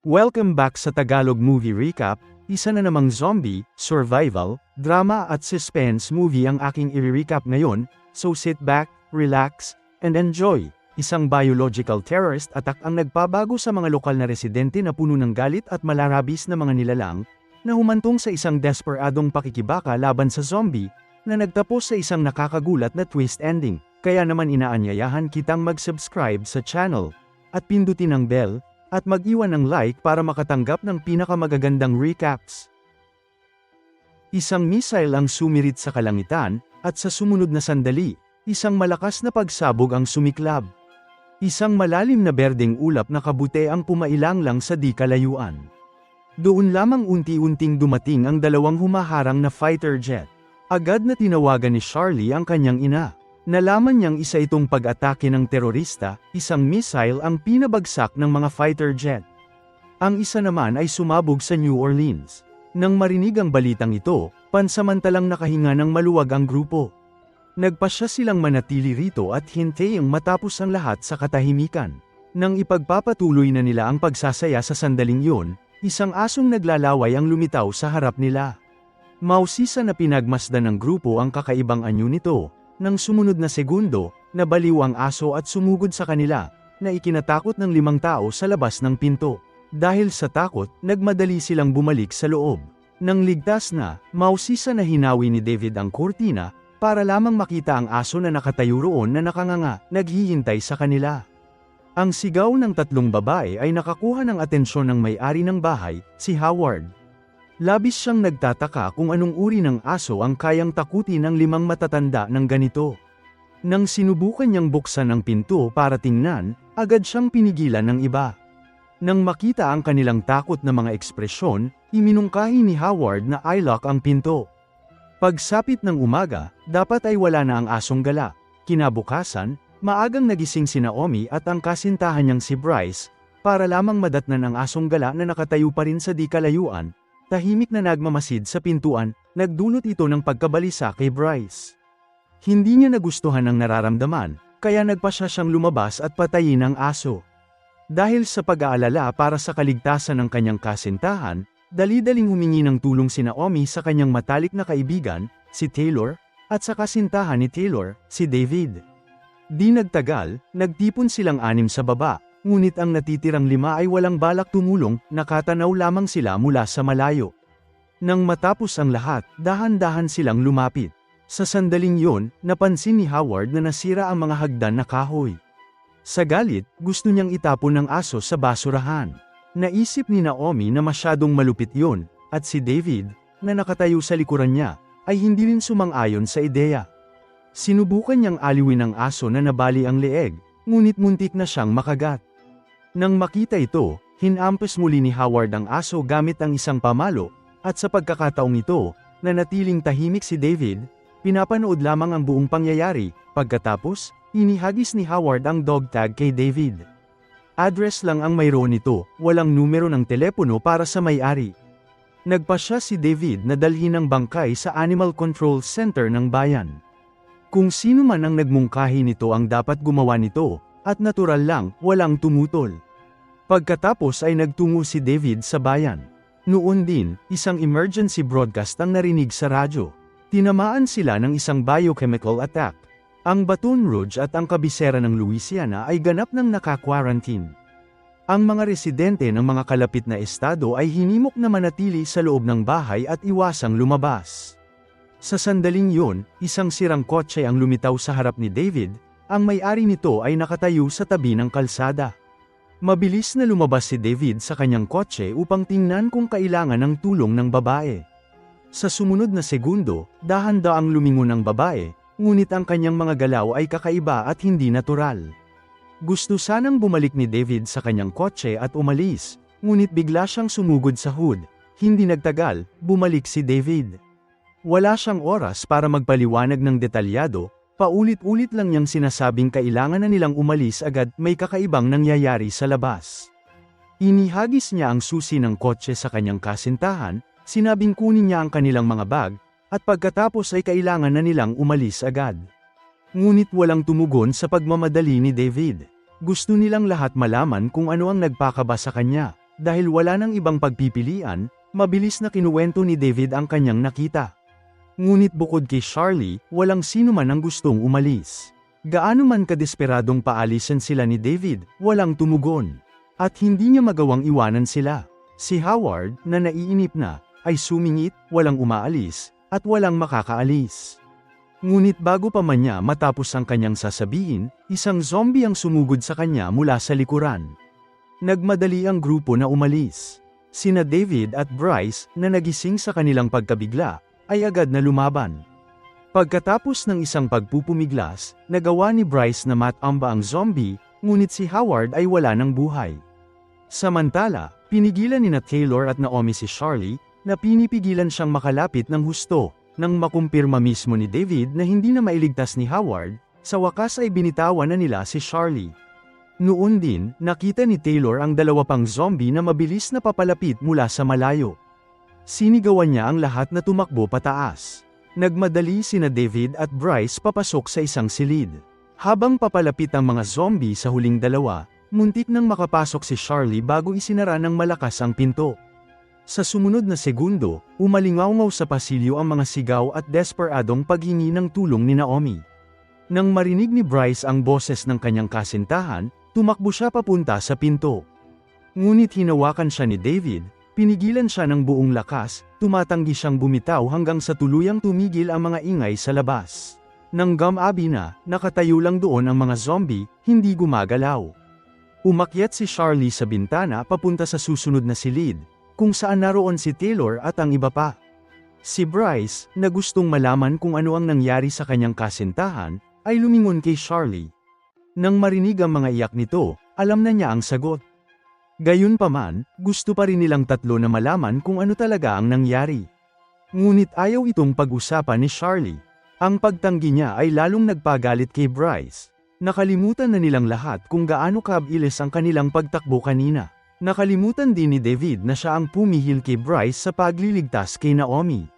Welcome back sa Tagalog Movie Recap, isa na namang zombie, survival, drama at suspense movie ang aking i-recap ngayon, so sit back, relax, and enjoy. Isang biological terrorist attack ang nagpabago sa mga lokal na residente na puno ng galit at malarabis na mga nilalang, na humantong sa isang desperadong pakikibaka laban sa zombie, na nagtapos sa isang nakakagulat na twist ending. Kaya naman inaanyayahan kitang mag-subscribe sa channel, at pindutin ang bell, at mag-iwan ng like para makatanggap ng pinakamagagandang recaps. Isang missile ang sumirit sa kalangitan, at sa sumunod na sandali, isang malakas na pagsabog ang sumiklab. Isang malalim na berdeng ulap na kabute ang pumailang lang sa di kalayuan. Doon lamang unti-unting dumating ang dalawang humaharang na fighter jet. Agad na tinawagan ni Charlie ang kanyang ina. Nalaman niyang isa itong pag-atake ng terorista, isang missile ang pinabagsak ng mga fighter jet. Ang isa naman ay sumabog sa New Orleans. Nang marinig ang balitang ito, pansamantalang nakahinga ng maluwag ang grupo. Nagpasya silang manatili rito at hintayin matapos ang lahat sa katahimikan. Nang ipagpapatuloy na nila ang pagsasaya sa sandaling yun, isang asong naglalaway ang lumitaw sa harap nila. Mausisa na pinagmasdan ng grupo ang kakaibang anyo nito. Nang sumunod na segundo, nabaliw ang aso at sumugod sa kanila, na ikinatakot ng 5 tao sa labas ng pinto. Dahil sa takot, nagmadali silang bumalik sa loob. Nang ligtas na, mausisa na hinawi ni David ang kurtina, para lamang makita ang aso na nakatayo roon na nakanganga, naghihintay sa kanila. Ang sigaw ng 3 babae ay nakakuha ng atensyon ng may-ari ng bahay, si Howard. Labis siyang nagtataka kung anong uri ng aso ang kayang takutin ng 5 matatanda ng ganito. Nang sinubukan niyang buksan ang pinto para tingnan, agad siyang pinigilan ng iba. Nang makita ang kanilang takot na mga ekspresyon, iminungkahi ni Howard na i-lock ang pinto. Pagsapit ng umaga, dapat ay wala na ang asong gala. Kinabukasan, maagang nagising si Naomi at ang kasintahan niyang si Bryce, para lamang madatnan ang asong gala na nakatayo pa rin sa di kalayuan. Tahimik na nagmamasid sa pintuan, nagdulot ito ng pagkabalisa kay Bryce. Hindi niya nagustuhan ang nararamdaman, kaya nagpasya siyang lumabas at patayin ang aso. Dahil sa pag-aalala para sa kaligtasan ng kanyang kasintahan, dali-daling humingi ng tulong si Naomi sa kanyang matalik na kaibigan, si Taylor, at sa kasintahan ni Taylor, si David. Di nagtagal, nagtipon silang 6 sa baba. Ngunit ang natitirang 5 ay walang balak tumulong, nakatanaw lamang sila mula sa malayo. Nang matapos ang lahat, dahan-dahan silang lumapit. Sa sandaling yon, napansin ni Howard na nasira ang mga hagdan na kahoy. Sa galit, gusto niyang itapon ng aso sa basurahan. Naisip ni Naomi na masyadong malupit yon, at si David, na nakatayo sa likuran niya, ay hindi rin sumang-ayon sa ideya. Sinubukan niyang aliwin ang aso na nabali ang leeg, ngunit muntik na siyang makagat. Nang makita ito, hinampas muli ni Howard ang aso gamit ang isang pamalo, at sa pagkakataong ito, nanatiling tahimik si David, pinapanood lamang ang buong pangyayari. Pagkatapos, inihagis ni Howard ang dog tag kay David. Address lang ang mayroon nito, walang numero ng telepono para sa may-ari. Nagpasya si David na dalhin ang bangkay sa Animal Control Center ng bayan. Kung sino man ang nagmungkahi nito ang dapat gumawa nito, at natural lang, walang tumutol. Pagkatapos ay nagtungo si David sa bayan. Noon din, isang emergency broadcast ang narinig sa radyo. Tinamaan sila ng isang biochemical attack. Ang Baton Rouge at ang kabisera ng Louisiana ay ganap ng naka-quarantine. Ang mga residente ng mga kalapit na estado ay hinimok na manatili sa loob ng bahay at iwasang lumabas. Sa sandaling yon, isang sirang kotse ang lumitaw sa harap ni David, ang may-ari nito ay nakatayo sa tabi ng kalsada. Mabilis na lumabas si David sa kanyang kotse upang tingnan kung kailangan ng tulong ng babae. Sa sumunod na segundo, dahan-daang lumingon ang babae, ngunit ang kanyang mga galaw ay kakaiba at hindi natural. Gusto sanang bumalik ni David sa kanyang kotse at umalis, ngunit bigla siyang sumugod sa hood. Hindi nagtagal, bumalik si David. Wala siyang oras para magpaliwanag ng detalyado. Paulit-ulit lang niyang sinasabing kailangan na nilang umalis agad, may kakaibang nangyayari sa labas. Inihagis niya ang susi ng kotse sa kanyang kasintahan, sinabing kunin niya ang kanilang mga bag, at pagkatapos ay kailangan na nilang umalis agad. Ngunit walang tumugon sa pagmamadali ni David. Gusto nilang lahat malaman kung ano ang nagpakaba sa kanya. Dahil wala nang ibang pagpipilian, mabilis na kinuwento ni David ang kanyang nakita. Ngunit bukod kay Charlie, walang sino man ang gustong umalis. Gaano man kadesperadong paalisin sila ni David, walang tumugon. At hindi niya magawang iwanan sila. Si Howard, na naiinip na, ay sumingit, walang umaalis, at walang makakaalis. Ngunit bago pa man niya matapos ang kanyang sasabihin, isang zombie ang sumugod sa kanya mula sa likuran. Nagmadali ang grupo na umalis. Sina David at Bryce, na nagising sa kanilang pagkabigla, ay agad na lumaban. Pagkatapos ng isang pagpupumiglas, nagawa ni Bryce na matamba ang zombie, ngunit si Howard ay wala ng buhay. Samantala, pinigilan ni Taylor at Naomi si Charlie, na pinipigilan siyang makalapit ng husto. Nang makumpirma mismo ni David na hindi na mailigtas ni Howard, sa wakas ay binitawan na nila si Charlie. Noon din, nakita ni Taylor ang dalawa pang zombie na mabilis na papalapit mula sa malayo. Sinigawan niya ang lahat na tumakbo pataas. Nagmadali sina David at Bryce papasok sa isang silid. Habang papalapit ang mga zombie sa huling dalawa, muntik nang makapasok si Charlie bago isinara ng malakas ang pinto. Sa sumunod na segundo, umalingaw-ngaw sa pasilyo ang mga sigaw at desperadong paghingi ng tulong ni Naomi. Nang marinig ni Bryce ang boses ng kanyang kasintahan, tumakbo siya papunta sa pinto. Ngunit hinawakan siya ni David, pinigilan siya ng buong lakas, tumatanggi siyang bumitaw hanggang sa tuluyang tumigil ang mga ingay sa labas. Nang gumabi na, nakatayo lang doon ang mga zombie, hindi gumagalaw. Umakyat si Charlie sa bintana papunta sa susunod na silid, kung saan naroon si Taylor at ang iba pa. Si Bryce, na gustong malaman kung ano ang nangyari sa kanyang kasintahan, ay lumingon kay Charlie. Nang marinig ang mga iyak nito, alam na niya ang sagot. Gayunpaman, gusto pa rin nilang tatlo na malaman kung ano talaga ang nangyari. Ngunit ayaw itong pag-usapan ni Charlie. Ang pagtanggi niya ay lalong nagpagalit kay Bryce. Nakalimutan na nilang lahat kung gaano kabilis ang kanilang pagtakbo kanina. Nakalimutan din ni David na siya ang pumihil kay Bryce sa pagliligtas kay Naomi.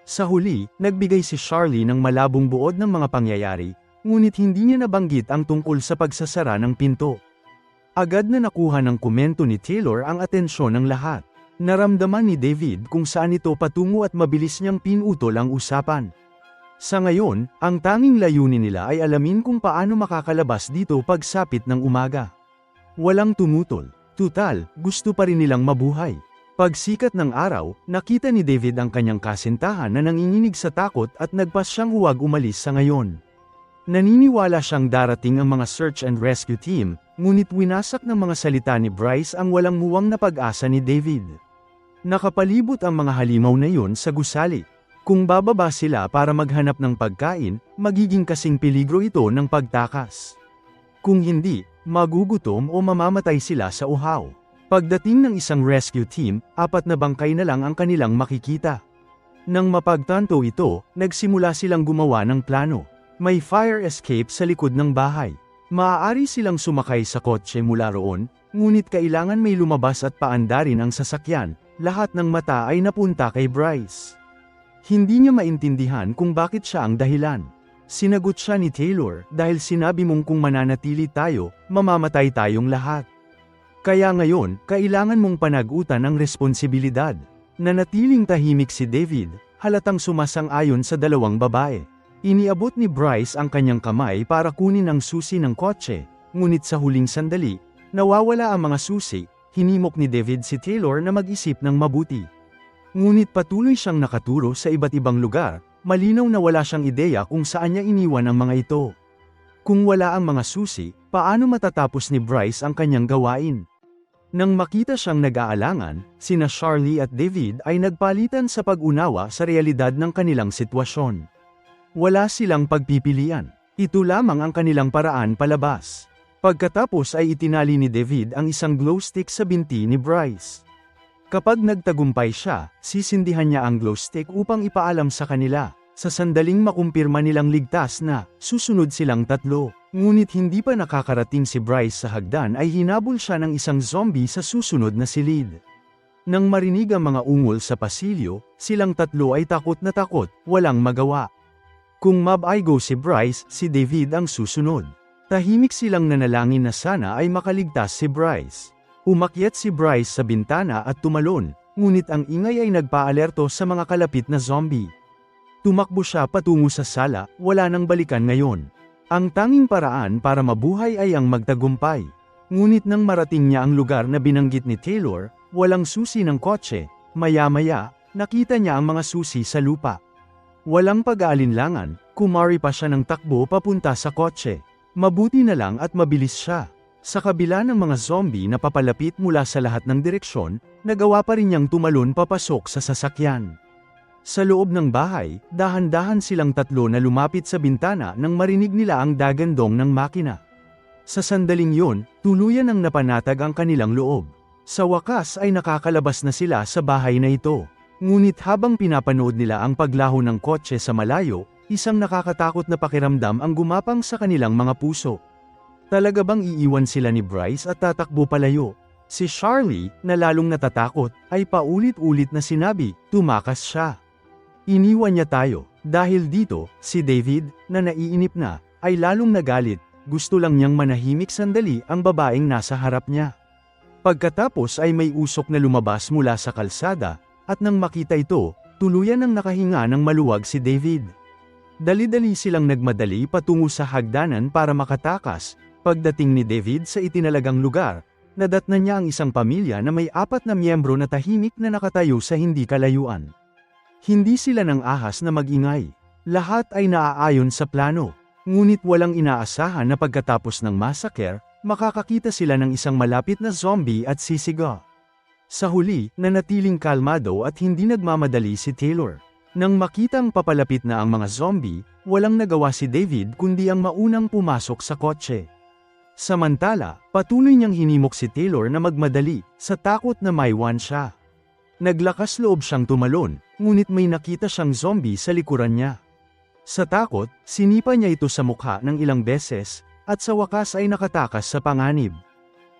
Sa huli, nagbigay si Charlie ng malabong buod ng mga pangyayari, ngunit hindi niya nabanggit ang tungkol sa pagsasara ng pinto. Agad na nakuha ng komento ni Taylor ang atensyon ng lahat. Naramdaman ni David kung saan ito patungo at mabilis niyang pinutol ang usapan. Sa ngayon, ang tanging layunin nila ay alamin kung paano makakalabas dito pagsapit ng umaga. Walang tumutol. Tutal, gusto pa rin nilang mabuhay. Pagsikat ng araw, nakita ni David ang kanyang kasintahan na nanginginig sa takot at nagpas siyang huwag umalis sa ngayon. Naniniwala siyang darating ang mga search and rescue team, ngunit winasak ng mga salita ni Bryce ang walang muwang na pag-asa ni David. Nakapalibot ang mga halimaw na yun sa gusali. Kung bababa sila para maghanap ng pagkain, magiging kasing peligro ito ng pagtakas. Kung hindi, magugutom o mamamatay sila sa uhaw. Pagdating ng isang rescue team, 4 na bangkay na lang ang kanilang makikita. Nang mapagtanto ito, nagsimula silang gumawa ng plano. May fire escape sa likod ng bahay. Maaari silang sumakay sa kotse mula roon, ngunit kailangan may lumabas at paandarin ang sasakyan. Lahat ng mata ay napunta kay Bryce. Hindi niya maintindihan kung bakit siya ang dahilan. Sinagot siya ni Taylor, dahil sinabi mong kung mananatili tayo, mamamatay tayong lahat. Kaya ngayon, kailangan mong panagutan ang responsibilidad. Nanatiling tahimik si David, halatang sumasang-ayon sa dalawang babae. Iniabot ni Bryce ang kanyang kamay para kunin ang susi ng kotse, ngunit sa huling sandali, nawawala ang mga susi, hinimok ni David si Taylor na mag-isip ng mabuti. Ngunit patuloy siyang nakaturo sa iba't ibang lugar, malinaw na wala siyang ideya kung saan niya iniwan ang mga ito. Kung wala ang mga susi, paano matatapos ni Bryce ang kanyang gawain? Nang makita siyang nag-aalangan, sina Charlie at David ay nagpalitan sa pag-unawa sa realidad ng kanilang sitwasyon. Wala silang pagpipilian. Ito lamang ang kanilang paraan palabas. Pagkatapos ay itinali ni David ang isang glow stick sa binti ni Bryce. Kapag nagtagumpay siya, sisindihan niya ang glow stick upang ipaalam sa kanila, sa sandaling makumpirma nilang ligtas na, susunod silang tatlo. Ngunit hindi pa nakakarating si Bryce sa hagdan ay hinabol siya ng isang zombie sa susunod na silid. Nang marinig ang mga ungol sa pasilyo, silang tatlo ay takot na takot, walang magawa. Kung mabaigo si Bryce, si David ang susunod. Tahimik silang nanalangin na sana ay makaligtas si Bryce. Umakyat si Bryce sa bintana at tumalon, ngunit ang ingay ay nagpaalerto sa mga kalapit na zombie. Tumakbo siya patungo sa sala, wala nang balikan ngayon. Ang tanging paraan para mabuhay ay ang magtagumpay. Ngunit nang marating niya ang lugar na binanggit ni Taylor, walang susi ng kotse. Maya-maya, nakita niya ang mga susi sa lupa. Walang pag-aalinlangan, kumari pa siya ng takbo papunta sa kotse. Mabuti na lang at mabilis siya. Sa kabila ng mga zombie na papalapit mula sa lahat ng direksyon, nagawa pa rin niyang tumalon papasok sa sasakyan. Sa loob ng bahay, dahan-dahan silang tatlo na lumapit sa bintana nang marinig nila ang dagandong ng makina. Sa sandaling yun, tuluyan ang napanatag ang kanilang loob. Sa wakas ay nakakalabas na sila sa bahay na ito. Ngunit habang pinapanood nila ang paglaho ng kotse sa malayo, isang nakakatakot na pakiramdam ang gumapang sa kanilang mga puso. Talaga bang iiwan sila ni Bryce at tatakbo palayo? Si Charlie, na lalong natatakot, ay paulit-ulit na sinabi, tumakas siya. Iniwan niya tayo. Dahil dito, si David, na naiinip na, ay lalong nagalit. Gusto lang niyang manahimik sandali ang babaeng nasa harap niya. Pagkatapos ay may usok na lumabas mula sa kalsada, at nang makita ito, tuluyan ang nakahinga ng maluwag si David. Dali-dali silang nagmadali patungo sa hagdanan para makatakas. Pagdating ni David sa itinalagang lugar, nadatnan niya ang isang pamilya na may 4 na miyembro na tahimik na nakatayo sa hindi kalayuan. Hindi sila nang ahas na magingay. Lahat ay naaayon sa plano. Ngunit walang inaasahan na pagkatapos ng massacre, makakakita sila ng isang malapit na zombie at sisiga. Sa huli, nanatiling kalmado at hindi nagmamadali si Taylor. Nang makitang papalapit na ang mga zombie, walang nagawa si David kundi ang maunang pumasok sa kotse. Samantala, patuloy niyang hinimok si Taylor na magmadali, sa takot na maiwan siya. Naglakas loob siyang tumalon, ngunit may nakita siyang zombie sa likuran niya. Sa takot, sinipa niya ito sa mukha ng ilang beses, at sa wakas ay nakatakas sa panganib.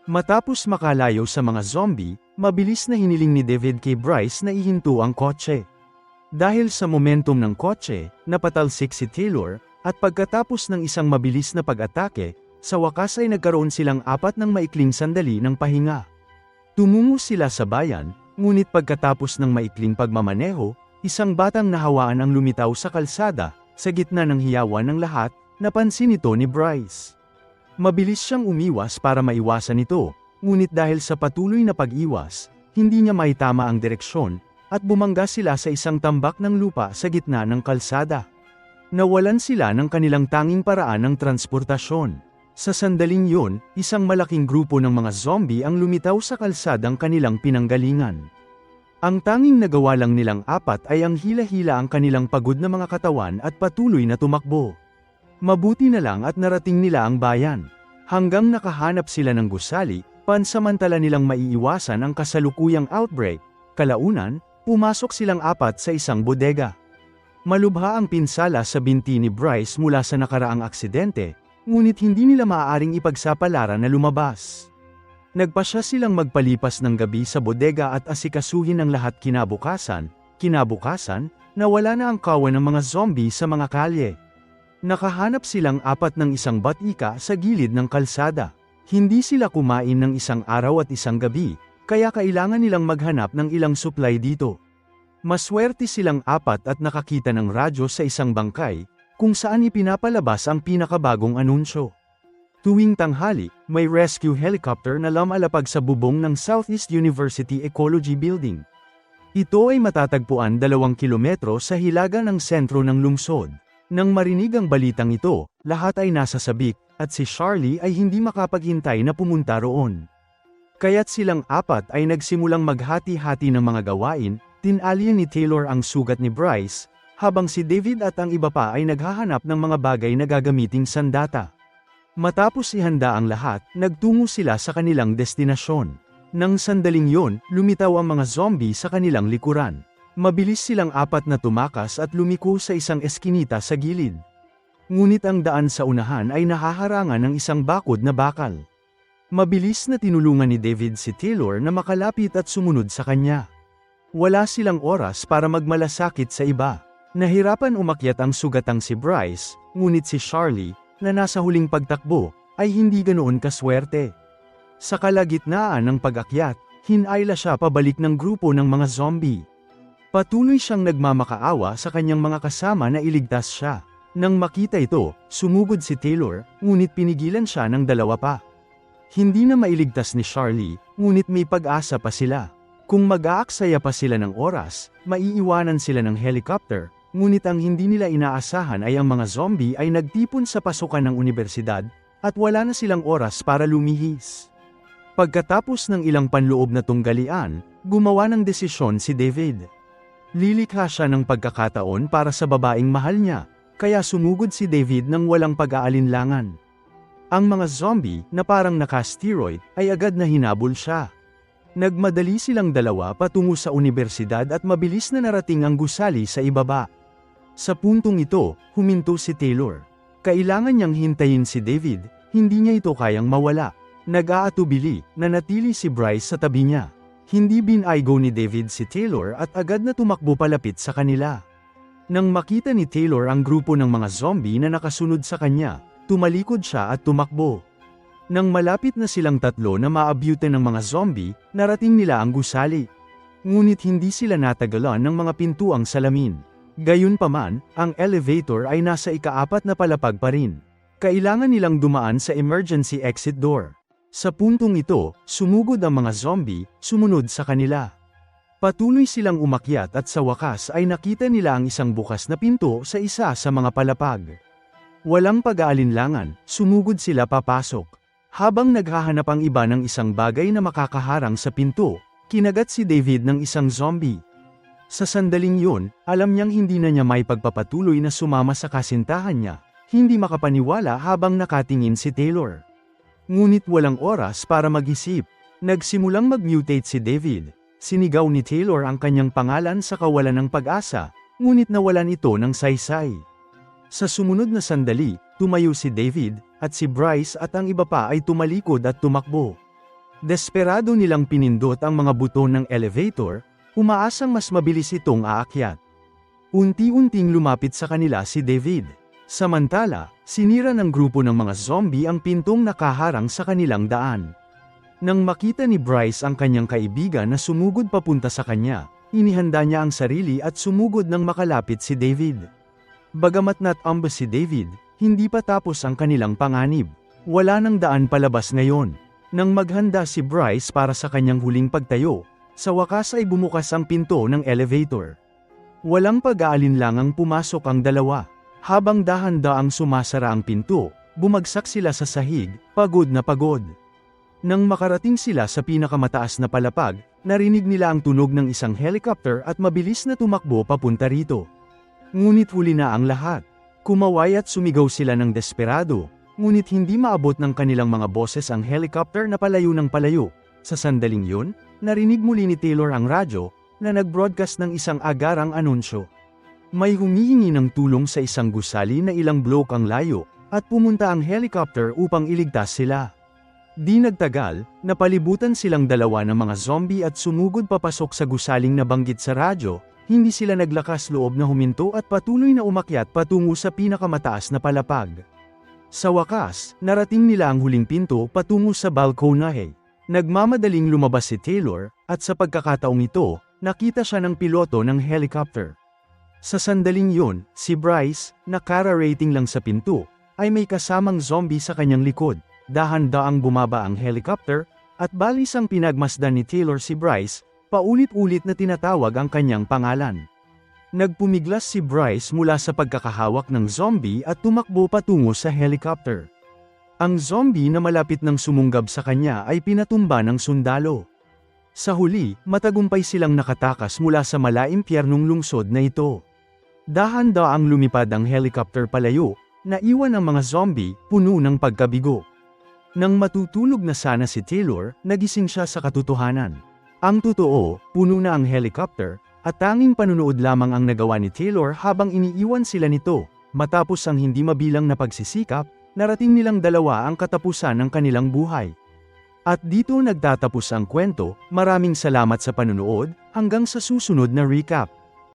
Matapos makalayo sa mga zombie, mabilis na hiniling ni David kay Bryce na ihinto ang kotse. Dahil sa momentum ng kotse, napatalsik si Taylor, at pagkatapos ng isang mabilis na pag-atake, sa wakas ay nagkaroon silang 4 ng maikling sandali ng pahinga. Tumungo sila sa bayan, ngunit pagkatapos ng maikling pagmamaneho, isang batang nahawaan ang lumitaw sa kalsada, sa gitna ng hiyawan ng lahat, napansin ito ni Bryce. Mabilis siyang umiwas para maiwasan ito, ngunit dahil sa patuloy na pag-iwas, hindi niya maitama ang direksyon, at bumangga sila sa isang tambak ng lupa sa gitna ng kalsada. Nawalan sila ng kanilang tanging paraan ng transportasyon. Sa sandaling yun, isang malaking grupo ng mga zombie ang lumitaw sa kalsadang kanilang pinanggalingan. Ang tanging nagawa lang nilang 4 ay ang hila-hila ang kanilang pagod na mga katawan at patuloy na tumakbo. Mabuti na lang at narating nila ang bayan. Hanggang nakahanap sila ng gusali, pansamantala nilang maiiwasan ang kasalukuyang outbreak. Kalaunan, pumasok silang 4 sa isang bodega. Malubha ang pinsala sa binti ni Bryce mula sa nakaraang aksidente, ngunit hindi nila maaaring ipagsapalaran na lumabas. Nagpasya silang magpalipas ng gabi sa bodega at asikasuhin ang lahat kinabukasan, nawala na ang kawan ng mga zombie sa mga kalye. Nakahanap silang 4 ng isang batika sa gilid ng kalsada. Hindi sila kumain ng isang araw at isang gabi, kaya kailangan nilang maghanap ng ilang supply dito. Maswerte silang 4 at nakakita ng radyo sa isang bangkay, kung saan ipinapalabas ang pinakabagong anunsyo. Tuwing tanghali, may rescue helicopter na lumalapag sa bubong ng Southeast University Ecology Building. Ito ay matatagpuan 2 kilometro sa hilaga ng sentro ng lungsod. Nang marinig ang balitang ito, lahat ay nasa sabik, at si Charlie ay hindi makapaghintay na pumunta roon. Kaya't silang 4 ay nagsimulang maghati-hati ng mga gawain, tinalya ni Taylor ang sugat ni Bryce, habang si David at ang iba pa ay naghahanap ng mga bagay na gagamiting sandata. Matapos ihanda ang lahat, nagtungo sila sa kanilang destinasyon. Nang sandaling yon, lumitaw ang mga zombie sa kanilang likuran. Mabilis silang 4 na tumakas at lumiko sa isang eskinita sa gilid. Ngunit ang daan sa unahan ay nahaharangan ng isang bakod na bakal. Mabilis na tinulungan ni David si Taylor na makalapit at sumunod sa kanya. Wala silang oras para magmalasakit sa iba. Nahirapan umakyat ang sugatang si Bryce, ngunit si Charlie, na nasa huling pagtakbo, ay hindi ganoon kaswerte. Sa kalagitnaan ng pag-akyat, hinayla siya pabalik ng grupo ng mga zombie. Patuloy siyang nagmamakaawa sa kanyang mga kasama na iligtas siya. Nang makita ito, sumugod si Taylor, ngunit pinigilan siya ng dalawa pa. Hindi na mailigtas ni Charlie, ngunit may pag-asa pa sila. Kung mag-aaksaya pa sila ng oras, maiiwanan sila ng helicopter, ngunit ang hindi nila inaasahan ay ang mga zombie ay nagtipon sa pasukan ng unibersidad, at wala na silang oras para lumihis. Pagkatapos ng ilang panloob na tunggalian, gumawa ng desisyon si David. Lilikha siya ng pagkakataon para sa babaeng mahal niya, kaya sumugod si David ng walang pag-aalinlangan. Ang mga zombie, na parang naka-steroid, ay agad na hinabol siya. Nagmadali silang dalawa patungo sa unibersidad at mabilis na narating ang gusali sa ibaba. Sa puntong ito, huminto si Taylor. Kailangan niyang hintayin si David, hindi niya ito kayang mawala. Nag-aatubili, nanatili si Bryce sa tabi niya. Hindi binaygo ni David si Taylor at agad na tumakbo palapit sa kanila. Nang makita ni Taylor ang grupo ng mga zombie na nakasunod sa kanya, tumalikod siya at tumakbo. Nang malapit na silang tatlo na maabyutan ng mga zombie, narating nila ang gusali. Ngunit hindi sila natagalan ng mga pintuang salamin. Gayunpaman, ang elevator ay nasa ika-4 na palapag pa rin. Kailangan nilang dumaan sa emergency exit door. Sa puntong ito, sumugod ang mga zombie, sumunod sa kanila. Patuloy silang umakyat at sa wakas ay nakita nila ang isang bukas na pinto sa isa sa mga palapag. Walang pag-aalinlangan, sumugod sila papasok. Habang naghahanap ang iba ng isang bagay na makakaharang sa pinto, kinagat si David ng isang zombie. Sa sandaling yun, alam niyang hindi na niya may pagpapatuloy na sumama sa kasintahan niya, hindi makapaniwala habang nakatingin si Taylor. Ngunit walang oras para mag-isip. Nagsimulang mag-mutate si David. Sinigaw ni Taylor ang kanyang pangalan sa kawalan ng pag-asa, ngunit nawalan ito ng saysay. Sa sumunod na sandali, tumayo si David, at si Bryce at ang iba pa ay tumalikod at tumakbo. Desperado nilang pinindot ang mga buton ng elevator, umaasang mas mabilis itong aakyat. Unti-unting lumapit sa kanila si David. Samantala, sinira ng grupo ng mga zombie ang pintong nakaharang sa kanilang daan. Nang makita ni Bryce ang kanyang kaibigan na sumugod papunta sa kanya, inihanda niya ang sarili at sumugod nang makalapit si David. Bagamat natamba si David, hindi pa tapos ang kanilang panganib. Wala nang daan palabas ngayon. Nang maghanda si Bryce para sa kanyang huling pagtayo, sa wakas ay bumukas ang pinto ng elevator. Walang pag-aalinlangang pumasok ang dalawa. Habang dahan-daang sumasara ang pinto, bumagsak sila sa sahig, pagod na pagod. Nang makarating sila sa pinakamataas na palapag, narinig nila ang tunog ng isang helicopter at mabilis na tumakbo papunta rito. Ngunit huli na ang lahat. Kumaway at sumigaw sila ng desperado, ngunit hindi maabot ng kanilang mga boses ang helicopter na palayo ng palayo. Sa sandaling yun, narinig muli ni Taylor ang radyo, na nag-broadcast ng isang agarang anunsyo. May humihingi ng tulong sa isang gusali na ilang blok ang layo, at pumunta ang helicopter upang iligtas sila. Di nagtagal, napalibutan silang dalawa ng mga zombie at sumugod papasok sa gusaling nabanggit sa radyo. Hindi sila naglakas loob na huminto at patuloy na umakyat patungo sa pinakamataas na palapag. Sa wakas, narating nila ang huling pinto patungo sa balkonahe. Nagmamadaling lumabas si Taylor, at sa pagkakataong ito, nakita siya ng piloto ng helicopter. Sa sandaling yun, si Bryce, na kara-rating lang sa pinto, ay may kasamang zombie sa kanyang likod. Dahan-daang bumaba ang helicopter, at balisang pinagmasdan ni Taylor si Bryce, paulit-ulit na tinatawag ang kanyang pangalan. Nagpumiglas si Bryce mula sa pagkakahawak ng zombie at tumakbo patungo sa helicopter. Ang zombie na malapit ng sumunggab sa kanya ay pinatumba ng sundalo. Sa huli, matagumpay silang nakatakas mula sa malaimpyernong lungsod na ito. Dahan-daang lumipad ang helicopter palayo, naiwan ang mga zombie, puno ng pagkabigo. Nang matutulog na sana si Taylor, nagising siya sa katotohanan. Ang totoo, puno na ang helicopter, at tanging panunood lamang ang nagawa ni Taylor habang iniiwan sila nito. Matapos ang hindi mabilang na pagsisikap, narating nilang dalawa ang katapusan ng kanilang buhay. At dito nagtatapos ang kwento. Maraming salamat sa panunood, hanggang sa susunod na recap.